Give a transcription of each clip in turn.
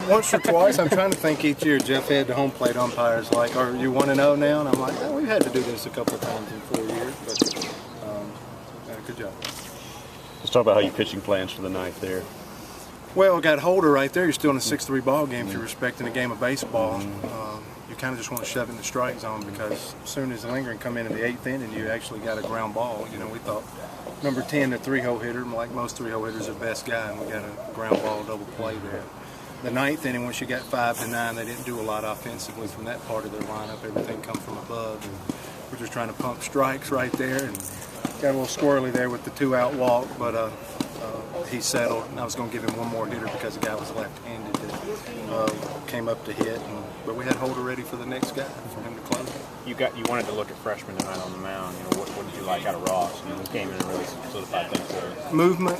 Once or twice. I'm trying to think each year. Jeff had the home plate umpires like, "Are you 1-0 now?" And I'm like, "Oh, we've had to do this a couple of times in 4 years." But good job. Let's talk about how your pitching plans for the ninth there. Well, got Holder right there. You're still in a 6-3 ball game if you're respecting a game of baseball. You kind of just want to shove it in the strike zone because as soon as Lingering come in the 8th inning, you actually got a ground ball. You know, we thought number 10, the 3-hole hitter, like most 3-hole hitters, are the best guy, and we got a ground ball double play there. The 9th inning, once you got 5-9, they didn't do a lot offensively from that part of their lineup. Everything come from above, and we're just trying to pump strikes right there, and got a little squirrely there with the 2-out walk, but he settled, and I was going to give him one more hitter because the guy was left-handed that came up to hit, but we had Holder ready for the next guy for him to close it. You wanted to look at freshman tonight on the mound. You know, what did you like out of Ross? You know, he came in and really solidified things for you. Movement,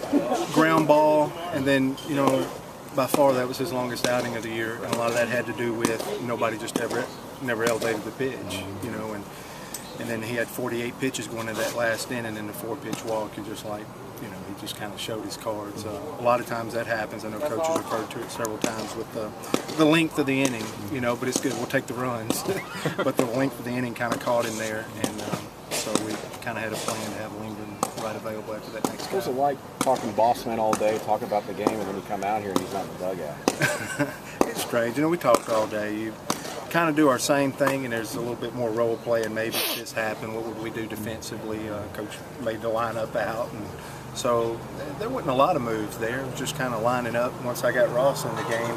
ground ball, and then, you know, by far that was his longest outing of the year, and a lot of that had to do with nobody just never elevated the pitch, you know, and then he had 48 pitches going into that last inning, and the 4-pitch walk. You're just like, you know, he just kind of showed his cards. A lot of times that happens. I know coaches referred to it several times with the length of the inning, you know, but it's good. We'll take the runs. But the length of the inning kind of caught him there, and so we kind of had a plan to have Lingering right available after that next guy. What's it like talking boss man all day, talking about the game, and then you come out here and he's not in the dugout? It's strange. You know, we talked all day. You kind of do our same thing, and there's a little bit more role play, and maybe if this happened, what would we do defensively? Coach made the lineup out, and so there wasn't a lot of moves there. It was just kind of lining up. Once I got Ross in the game,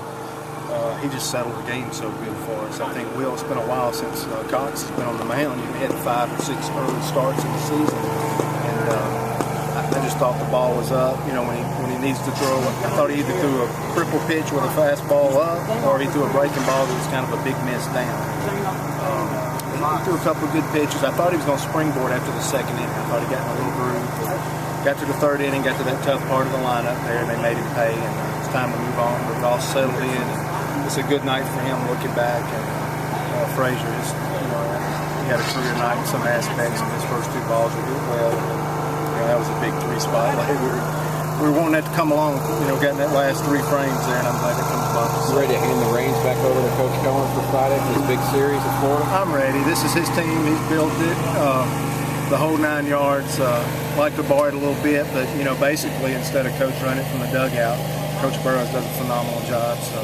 he just settled the game so good for us. I think, Will, it's been a while since Cox has been on the mound. You had 5 or 6 early starts in the season, and I just thought the ball was up. You know, when he needs to throw, I thought he either threw a triple pitch with a fastball up, or he threw a breaking ball that was kind of a big miss down. He threw a couple of good pitches. I thought he was going to springboard after the 2nd inning. I thought he got in a little groove. Got to the 3rd inning, got to that tough part of the lineup there, and they made him pay. And it's time to move on. But Ross settled in, and it's a good night for him looking back. And Frazier, he had a career night in some aspects, and his first 2 balls were doing well. That was a big 3 spotlight. We were wanting that to come along, you know, getting that last 3 frames there, and I'm glad it comes about. You ready to hand the reins back over to Coach Cohen for Friday for this big series at Florida? I'm ready. This is his team. He's built it. The whole 9 yards. Like to bar it a little bit, but, you know, basically instead of Coach running from the dugout, Coach Burrows does a phenomenal job. So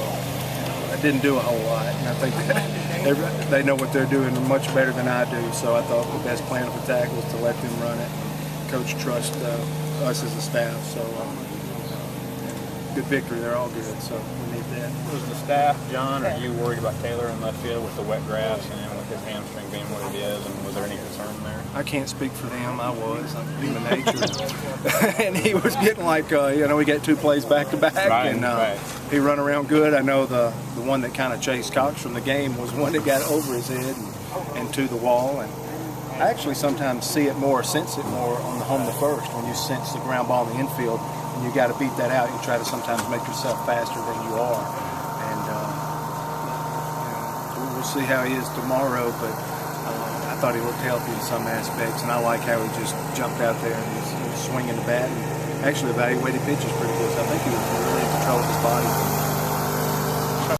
I didn't do a whole lot, and I think that they know what they're doing much better than I do. So I thought the best plan of attack was to let them run it. Coach trust us as a staff, so good victory. They're all good, so we need that. Was the staff, John, are you worried about Taylor in left field with the wet grass and with his hamstring being what it is, and was there any concern there? I can't speak for them. I'm human nature. And he was getting like, you know, we got 2 plays back-to-back, and he run around good. I know the one that kind of chased Cox from the game was one that got over his head and to the wall, and I actually sometimes see it more, sense it more on the home to first when you sense the ground ball in the infield, and you got to beat that out. You try to sometimes make yourself faster than you are, and you know, we'll see how he is tomorrow. But I thought he looked healthy in some aspects, and I like how he just jumped out there and he was swinging the bat and actually evaluated pitches pretty good. So I think he was really in control of his body.